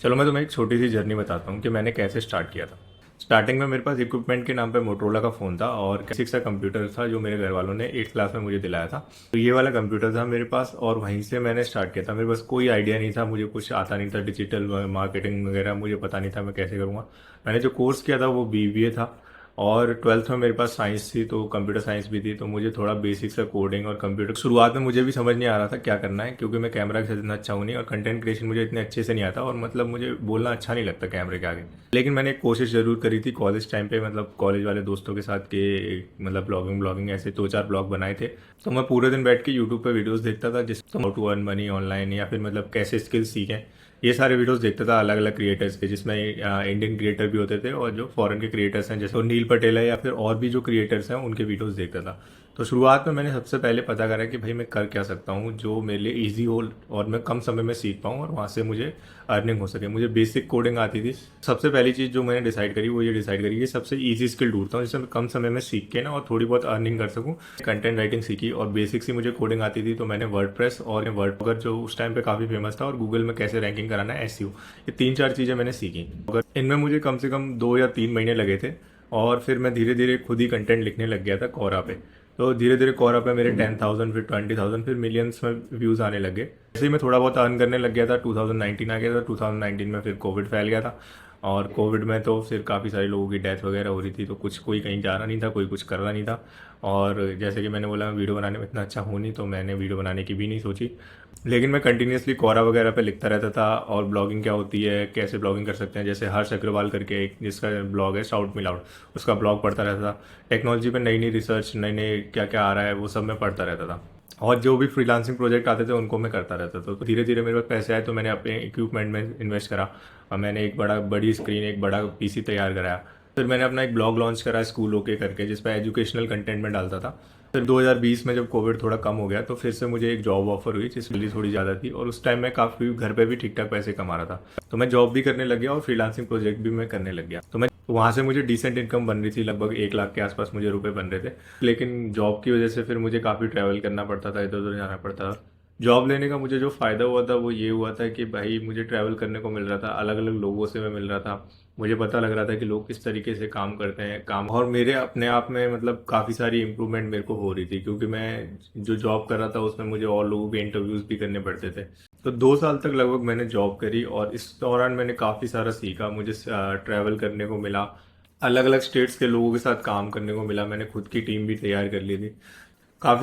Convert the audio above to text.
चलो मैं तुम्हें एक छोटी सी जर्नी बताता हूँ कि मैंने कैसे स्टार्ट किया था। स्टार्टिंग में मेरे पास इक्विपमेंट के नाम पे मोटरोला का फ़ोन था और सिक्स का कंप्यूटर था जो मेरे घर वालों ने 8th क्लास में मुझे दिलाया था। तो ये वाला कंप्यूटर था मेरे पास और वहीं से मैंने स्टार्ट किया था। मेरे पास कोई आइडिया नहीं था, मुझे कुछ आता नहीं था, डिजिटल मार्केटिंग वगैरह मुझे पता नहीं था मैं कैसे करूँगा। मैंने जो कोर्स किया था वो बीबीए था और 12th में मेरे पास साइंस थी, तो कंप्यूटर साइंस भी थी, तो मुझे थोड़ा बेसिक सा कोडिंग और कंप्यूटर शुरुआत में मुझे भी समझ नहीं आ रहा था क्या करना है, क्योंकि मैं कैमरा के साथ इतना अच्छा हूँ नहीं और कंटेंट क्रिएशन मुझे इतने अच्छे से नहीं आता और मतलब मुझे बोलना अच्छा नहीं लगता कैमरे के आगे। लेकिन मैंने एक कोशिश जरूर करी थी कॉलेज टाइम पे, मतलब कॉलेज वाले दोस्तों के साथ के मतलब ब्लॉगिंग ब्लॉगिंग ऐसे 2-4 ब्लॉग बनाए थे। तो मैं पूरे दिन बैठ के यूट्यूब पे वीडियोस देखता था जिसमें how to earn money online या फिर मतलब कैसे स्किल्स सीखें, ये सारे वीडियोस देखता था अलग अलग क्रिएटर्स के, जिसमें इंडियन क्रिएटर भी होते थे और जो फॉरेन के क्रिएटर्स हैं जैसे वो नील पटेल है या फिर और भी जो क्रिएटर्स हैं उनके वीडियोस देखता था। तो शुरुआत में मैंने सबसे पहले पता करा कि भाई मैं कर क्या सकता हूँ जो मेरे लिए ईजी हो और मैं कम समय में सीख पाऊँ और वहाँ से मुझे अर्निंग हो सके। मुझे बेसिक कोडिंग आती थी। सबसे पहली चीज़ जो मैंने डिसाइड करी वो ये डिसाइड करी कि सबसे ईजी स्किल ढूंढता हूँ जिससे मैं कम समय में सीख के ना और थोड़ी बहुत अर्निंग कर सकूँ। कंटेंट राइटिंग सीखी और बेसिक सी मुझे कोडिंग आती थी, तो मैंने वर्डप्रेस और वर्डप्रेस जो उस टाइम पे काफ़ी फेमस था और गूगल में कैसे रैंकिंग कराना है एसईओ, ये 3-4 चीज़ें मैंने सीखी। अगर इनमें मुझे कम से कम 2 या 3 महीने लगे थे और फिर मैं धीरे धीरे खुद ही कंटेंट लिखने लग गया था कोरा पे। तो धीरे धीरे कोरा पे मेरे 10,000 फिर 20,000 फिर मिलियंस में व्यूज़ आने लगे। जैसे ही मैं थोड़ा बहुत अर्न करने लग गया था 2019 आ गया था। 2019 में फिर कोविड फैल गया था और कोविड में तो फिर काफ़ी सारे लोगों की डेथ वगैरह हो रही थी, तो कुछ कोई कहीं जा रहा नहीं था, कोई कुछ कर रहा नहीं था। और जैसे कि मैंने बोला मैं वीडियो बनाने में इतना अच्छा हूँ नहीं, तो मैंने वीडियो बनाने की भी नहीं सोची। लेकिन मैं कंटिन्यूसली कोरा वगैरह पे लिखता रहता था और ब्लॉगिंग क्या होती है, कैसे ब्लॉगिंग कर सकते हैं, जैसे हर्ष अग्रवाल करके एक जिसका ब्लॉग है शाउट मिल आउट, उसका ब्लॉग पढ़ता रहता था। टेक्नोलॉजी पे नई नई रिसर्च, नई नई क्या क्या आ रहा है वो सब मैं पढ़ता रहता था और जो भी फ्रीलांसिंग प्रोजेक्ट आते थे उनको मैं करता रहता था। तो धीरे धीरे मेरे पास पैसे आए तो मैंने अपने इक्विपमेंट में इन्वेस्ट करा और मैंने एक बड़ी स्क्रीन, एक बड़ा पीसी तैयार कराया। फिर मैंने अपना एक ब्लॉग लॉन्च करा स्कूल ओके करके, जिस पर एजुकेशनल कंटेंट में डालता था। फिर 2020 में जब कोविड थोड़ा कम हो गया तो फिर से मुझे एक जॉब ऑफर हुई जिसकी सैलरी थोड़ी ज़्यादा थी और उस टाइम मैं काफ़ी घर पे भी ठीक ठाक पैसे कमा रहा था। तो मैं जॉब भी करने लग गया और फ्रीलांसिंग प्रोजेक्ट भी मैं करने लग गया। तो मैं वहाँ से मुझे डिसेंट इनकम बन रही थी, लगभग 1 लाख के आसपास मुझे रुपए बन रहे थे। लेकिन जॉब की वजह से फिर मुझे काफ़ी ट्रैवल करना पड़ता था, इधर उधर जाना पड़ता था। जॉब लेने का मुझे जो फ़ायदा हुआ था वो ये हुआ था कि भाई मुझे ट्रैवल करने को मिल रहा था, अलग अलग लोगों से मैं मिल रहा था, मुझे पता लग रहा था कि लोग किस तरीके से काम करते हैं काम, और मेरे अपने आप में मतलब काफ़ी सारी इम्प्रूवमेंट मेरे को हो रही थी, क्योंकि मैं जो जॉब कर रहा था उसमें मुझे और लोगों के इंटरव्यूज़ भी करने पड़ते थे। तो 2 साल तक लगभग मैंने जॉब करी और इस दौरान मैंने काफ़ी सारा सीखा। मुझे ट्रैवल करने को मिला, अलग अलग स्टेट्स के लोगों के साथ काम करने को मिला, मैंने खुद की टीम भी तैयार कर ली थी।